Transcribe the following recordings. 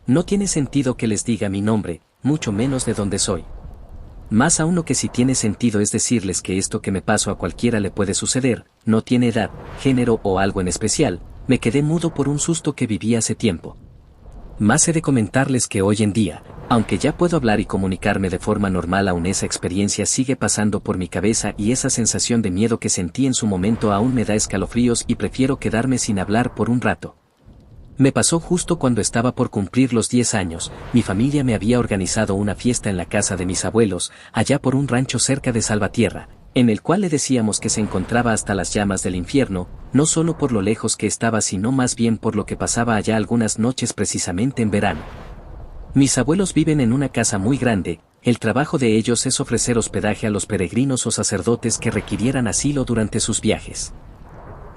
No tiene sentido que les diga mi nombre, mucho menos de dónde soy. Más aún lo que sí tiene sentido es decirles que esto que me pasó a cualquiera le puede suceder, no tiene edad, género o algo en especial. Me quedé mudo por un susto que viví hace tiempo. Más he de comentarles que hoy en día, aunque ya puedo hablar y comunicarme de forma normal, aún esa experiencia sigue pasando por mi cabeza y esa sensación de miedo que sentí en su momento aún me da escalofríos y prefiero quedarme sin hablar por un rato. Me pasó justo cuando estaba por cumplir los 10 años, mi familia me había organizado una fiesta en la casa de mis abuelos, allá por un rancho cerca de Salvatierra, en el cual le decíamos que se encontraba hasta las llamas del infierno, no solo por lo lejos que estaba sino más bien por lo que pasaba allá algunas noches precisamente en verano. Mis abuelos viven en una casa muy grande, el trabajo de ellos es ofrecer hospedaje a los peregrinos o sacerdotes que requirieran asilo durante sus viajes.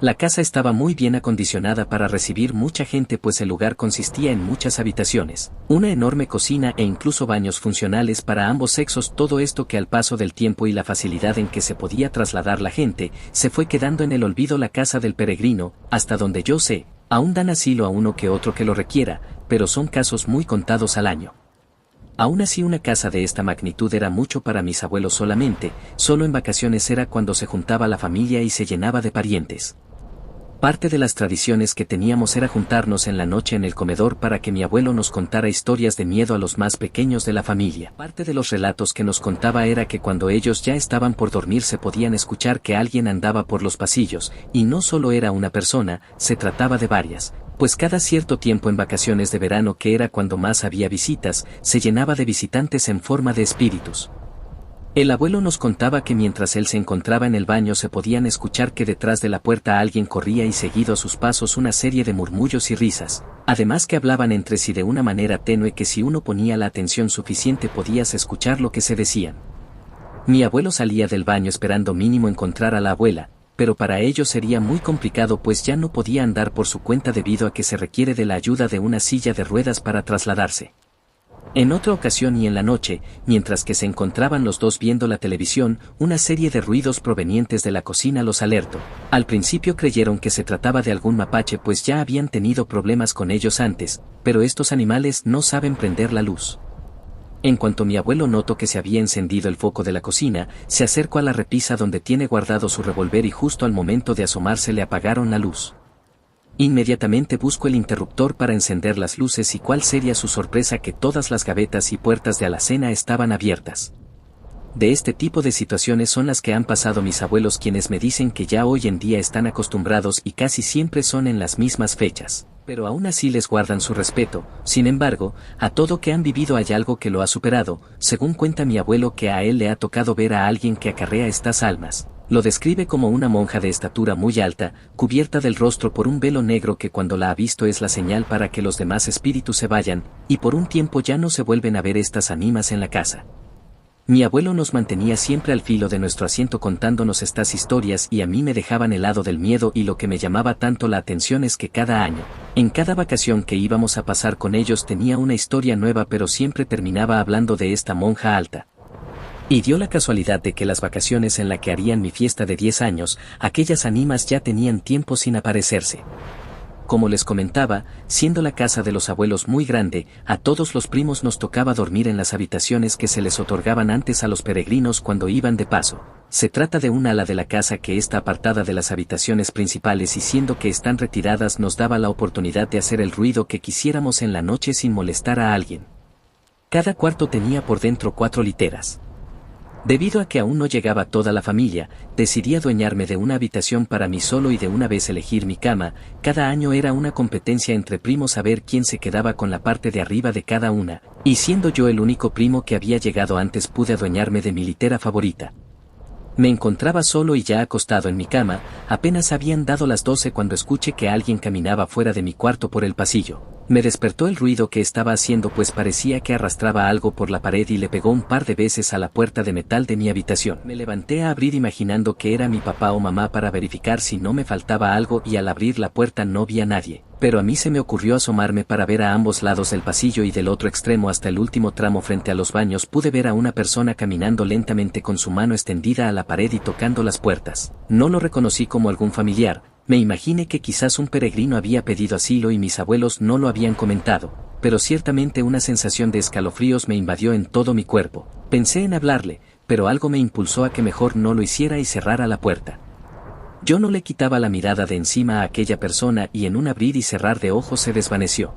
La casa estaba muy bien acondicionada para recibir mucha gente, pues el lugar consistía en muchas habitaciones, una enorme cocina e incluso baños funcionales para ambos sexos. Todo esto que al paso del tiempo y la facilidad en que se podía trasladar la gente, se fue quedando en el olvido. La casa del peregrino, hasta donde yo sé, aún dan asilo a uno que otro que lo requiera, pero son casos muy contados al año. Aún así, una casa de esta magnitud era mucho para mis abuelos solamente, solo en vacaciones era cuando se juntaba la familia y se llenaba de parientes. Parte de las tradiciones que teníamos era juntarnos en la noche en el comedor para que mi abuelo nos contara historias de miedo a los más pequeños de la familia. Parte de los relatos que nos contaba era que cuando ellos ya estaban por dormir se podían escuchar que alguien andaba por los pasillos, y no solo era una persona, se trataba de varias, pues cada cierto tiempo en vacaciones de verano, que era cuando más había visitas, se llenaba de visitantes en forma de espíritus. El abuelo nos contaba que mientras él se encontraba en el baño se podían escuchar que detrás de la puerta alguien corría y seguido a sus pasos una serie de murmullos y risas, además que hablaban entre sí de una manera tenue que si uno ponía la atención suficiente podías escuchar lo que se decían. Mi abuelo salía del baño esperando mínimo encontrar a la abuela, pero para ello sería muy complicado pues ya no podía andar por su cuenta debido a que se requiere de la ayuda de una silla de ruedas para trasladarse. En otra ocasión y en la noche, mientras que se encontraban los dos viendo la televisión, una serie de ruidos provenientes de la cocina los alertó. Al principio creyeron que se trataba de algún mapache pues ya habían tenido problemas con ellos antes, pero estos animales no saben prender la luz. En cuanto mi abuelo notó que se había encendido el foco de la cocina, se acercó a la repisa donde tiene guardado su revólver y justo al momento de asomarse le apagaron la luz. Inmediatamente buscó el interruptor para encender las luces y cuál sería su sorpresa que todas las gavetas y puertas de alacena estaban abiertas. De este tipo de situaciones son las que han pasado mis abuelos, quienes me dicen que ya hoy en día están acostumbrados y casi siempre son en las mismas fechas, pero aún así les guardan su respeto. Sin embargo, a todo que han vivido hay algo que lo ha superado, según cuenta mi abuelo, que a él le ha tocado ver a alguien que acarrea estas almas. Lo describe como una monja de estatura muy alta, cubierta del rostro por un velo negro que cuando la ha visto es la señal para que los demás espíritus se vayan, y por un tiempo ya no se vuelven a ver estas ánimas en la casa. Mi abuelo nos mantenía siempre al filo de nuestro asiento contándonos estas historias y a mí me dejaban helado del miedo, y lo que me llamaba tanto la atención es que cada año, en cada vacación que íbamos a pasar con ellos tenía una historia nueva, pero siempre terminaba hablando de esta monja alta. Y dio la casualidad de que las vacaciones en la que harían mi fiesta de 10 años, aquellas ánimas ya tenían tiempo sin aparecerse. Como les comentaba, siendo la casa de los abuelos muy grande, a todos los primos nos tocaba dormir en las habitaciones que se les otorgaban antes a los peregrinos cuando iban de paso. Se trata de un ala de la casa que está apartada de las habitaciones principales y siendo que están retiradas nos daba la oportunidad de hacer el ruido que quisiéramos en la noche sin molestar a alguien. Cada cuarto tenía por dentro 4 literas. Debido a que aún no llegaba toda la familia, decidí adueñarme de una habitación para mí solo y de una vez elegir mi cama. Cada año era una competencia entre primos a ver quién se quedaba con la parte de arriba de cada una, y siendo yo el único primo que había llegado antes pude adueñarme de mi litera favorita. Me encontraba solo y ya acostado en mi cama, apenas habían dado las 12 cuando escuché que alguien caminaba fuera de mi cuarto por el pasillo. Me despertó el ruido que estaba haciendo, pues parecía que arrastraba algo por la pared y le pegó un par de veces a la puerta de metal de mi habitación. Me levanté a abrir imaginando que era mi papá o mamá para verificar si no me faltaba algo, y al abrir la puerta no vi a nadie, pero a mí se me ocurrió asomarme para ver a ambos lados del pasillo y del otro extremo hasta el último tramo frente a los baños pude ver a una persona caminando lentamente con su mano extendida a la pared y tocando las puertas. No lo reconocí como algún familiar. Me imaginé que quizás un peregrino había pedido asilo y mis abuelos no lo habían comentado. pero ciertamente una sensación de escalofríos me invadió en todo mi cuerpo. Pensé en hablarle, pero algo me impulsó a que mejor no lo hiciera y cerrara la puerta. Yo no le quitaba la mirada de encima a aquella persona y en un abrir y cerrar de ojos se desvaneció.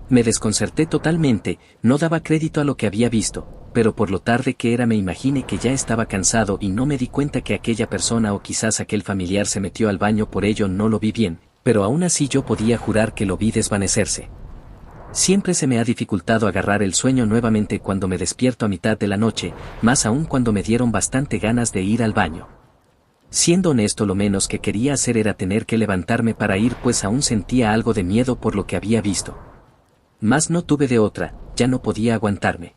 Me desconcerté totalmente, no daba crédito a lo que había visto, pero por lo tarde que era me imaginé que ya estaba cansado y no me di cuenta que aquella persona o quizás aquel familiar se metió al baño, por ello no lo vi bien, pero aún así yo podía jurar que lo vi desvanecerse. Siempre se me ha dificultado agarrar el sueño nuevamente cuando me despierto a mitad de la noche, más aún cuando me dieron bastante ganas de ir al baño. Siendo honesto, lo menos que quería hacer era tener que levantarme para ir, pues aún sentía algo de miedo por lo que había visto. Mas no tuve de otra, ya no podía aguantarme.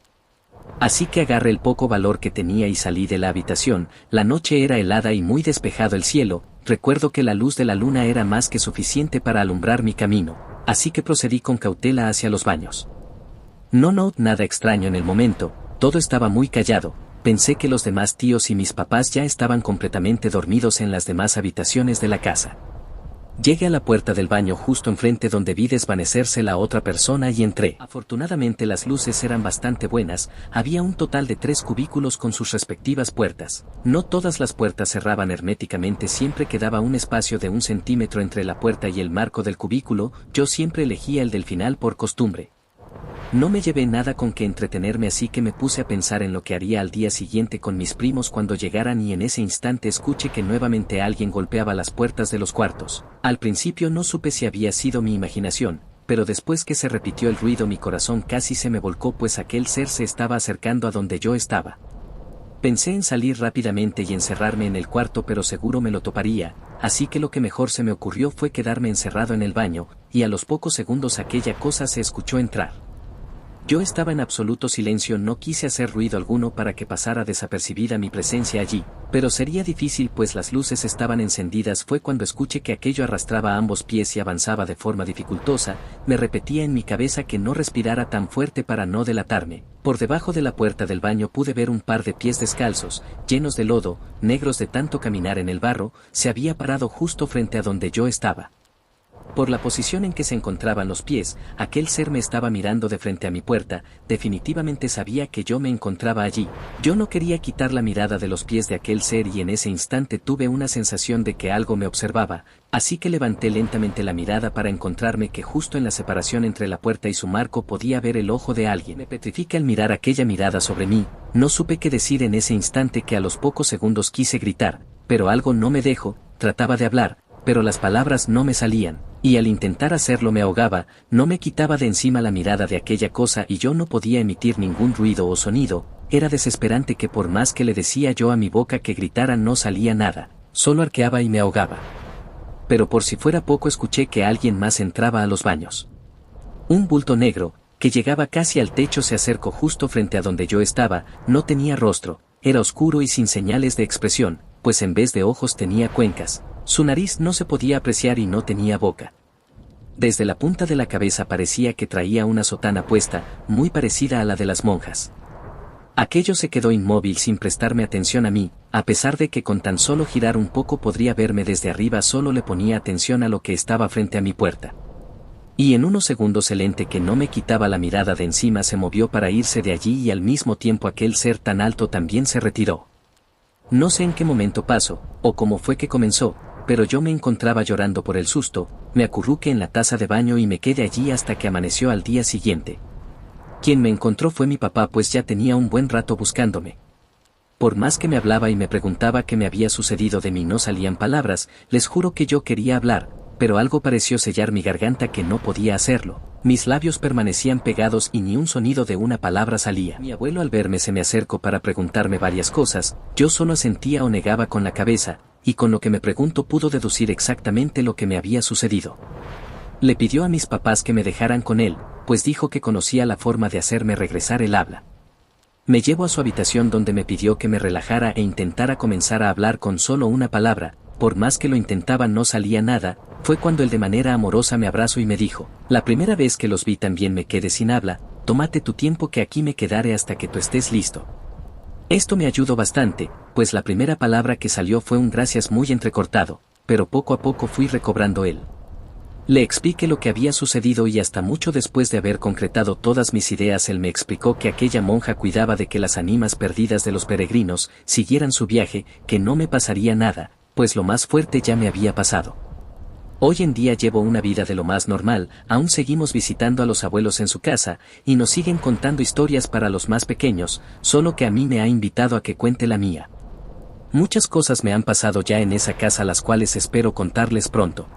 Así que agarré el poco valor que tenía y salí de la habitación. La noche era helada y muy despejado el cielo. Recuerdo que la luz de la luna era más que suficiente para alumbrar mi camino, así que procedí con cautela hacia los baños. No, nada extraño en el momento, todo estaba muy callado. Pensé que los demás tíos y mis papás ya estaban completamente dormidos en las demás habitaciones de la casa. Llegué a la puerta del baño justo enfrente donde vi desvanecerse la otra persona y entré. Afortunadamente las luces eran bastante buenas, había un total de 3 cubículos con sus respectivas puertas. No todas las puertas cerraban herméticamente, siempre quedaba un espacio de 1 centímetro entre la puerta y el marco del cubículo. Yo siempre elegía el del final por costumbre. No me llevé nada con que entretenerme, así que me puse a pensar en lo que haría al día siguiente con mis primos cuando llegaran, y en ese instante escuché que nuevamente alguien golpeaba las puertas de los cuartos. Al principio no supe si había sido mi imaginación, pero después que se repitió el ruido mi corazón casi se me volcó, pues aquel ser se estaba acercando a donde yo estaba. Pensé en salir rápidamente y encerrarme en el cuarto, pero seguro me lo toparía, así que lo que mejor se me ocurrió fue quedarme encerrado en el baño, y a los pocos segundos aquella cosa se escuchó entrar. Yo estaba en absoluto silencio, no quise hacer ruido alguno para que pasara desapercibida mi presencia allí, pero sería difícil pues las luces estaban encendidas. Fue cuando escuché que aquello arrastraba ambos pies y avanzaba de forma dificultosa. Me repetía en mi cabeza que no respirara tan fuerte para no delatarme. Por debajo de la puerta del baño pude ver un par de pies descalzos, llenos de lodo, negros de tanto caminar en el barro. Se había parado justo frente a donde yo estaba. Por la posición en que se encontraban los pies, aquel ser me estaba mirando de frente a mi puerta. Definitivamente sabía que yo me encontraba allí. Yo no quería quitar la mirada de los pies de aquel ser, y en ese instante tuve una sensación de que algo me observaba, así que levanté lentamente la mirada para encontrarme que justo en la separación entre la puerta y su marco podía ver el ojo de alguien. Me petrifica al mirar aquella mirada sobre mí. No supe qué decir en ese instante, que a los pocos segundos quise gritar, pero algo no me dejó. Trataba de hablar, pero las palabras no me salían, y al intentar hacerlo me ahogaba. No me quitaba de encima la mirada de aquella cosa y yo no podía emitir ningún ruido o sonido. Era desesperante que por más que le decía yo a mi boca que gritara no salía nada, solo arqueaba y me ahogaba. Pero por si fuera poco escuché que alguien más entraba a los baños. Un bulto negro, que llegaba casi al techo, se acercó justo frente a donde yo estaba. No tenía rostro, era oscuro y sin señales de expresión, pues en vez de ojos tenía cuencas. Su nariz no se podía apreciar y no tenía boca. Desde la punta de la cabeza parecía que traía una sotana puesta, muy parecida a la de las monjas. Aquello se quedó inmóvil sin prestarme atención a mí, a pesar de que con tan solo girar un poco podría verme desde arriba. Solo le ponía atención a lo que estaba frente a mi puerta. Y en unos segundos el ente que no me quitaba la mirada de encima se movió para irse de allí, y al mismo tiempo aquel ser tan alto también se retiró. No sé en qué momento pasó, o cómo fue que comenzó, pero yo me encontraba llorando por el susto. Me acurruqué en la taza de baño y me quedé allí hasta que amaneció al día siguiente. Quien me encontró fue mi papá, pues ya tenía un buen rato buscándome. Por más que me hablaba y me preguntaba qué me había sucedido, de mí no salían palabras. Les juro que yo quería hablar, pero algo pareció sellar mi garganta que no podía hacerlo. Mis labios permanecían pegados y ni un sonido de una palabra salía. Mi abuelo al verme se me acercó para preguntarme varias cosas. Yo solo asentía o negaba con la cabeza, y con lo que me preguntó pudo deducir exactamente lo que me había sucedido. Le pidió a mis papás que me dejaran con él, pues dijo que conocía la forma de hacerme regresar el habla. Me llevó a su habitación, donde me pidió que me relajara e intentara comenzar a hablar con solo una palabra. Por más que lo intentaba no salía nada. Fue cuando él de manera amorosa me abrazó y me dijo: la primera vez que los vi también me quedé sin habla. Tómate tu tiempo, que aquí me quedaré hasta que tú estés listo. Esto me ayudó bastante, pues la primera palabra que salió fue un gracias muy entrecortado, pero poco a poco fui recobrando él. Le expliqué lo que había sucedido y hasta mucho después de haber concretado todas mis ideas él me explicó que aquella monja cuidaba de que las ánimas perdidas de los peregrinos siguieran su viaje, que no me pasaría nada, pues lo más fuerte ya me había pasado. Hoy en día llevo una vida de lo más normal, aún seguimos visitando a los abuelos en su casa, y nos siguen contando historias para los más pequeños, solo que a mí me ha invitado a que cuente la mía. Muchas cosas me han pasado ya en esa casa las cuales espero contarles pronto.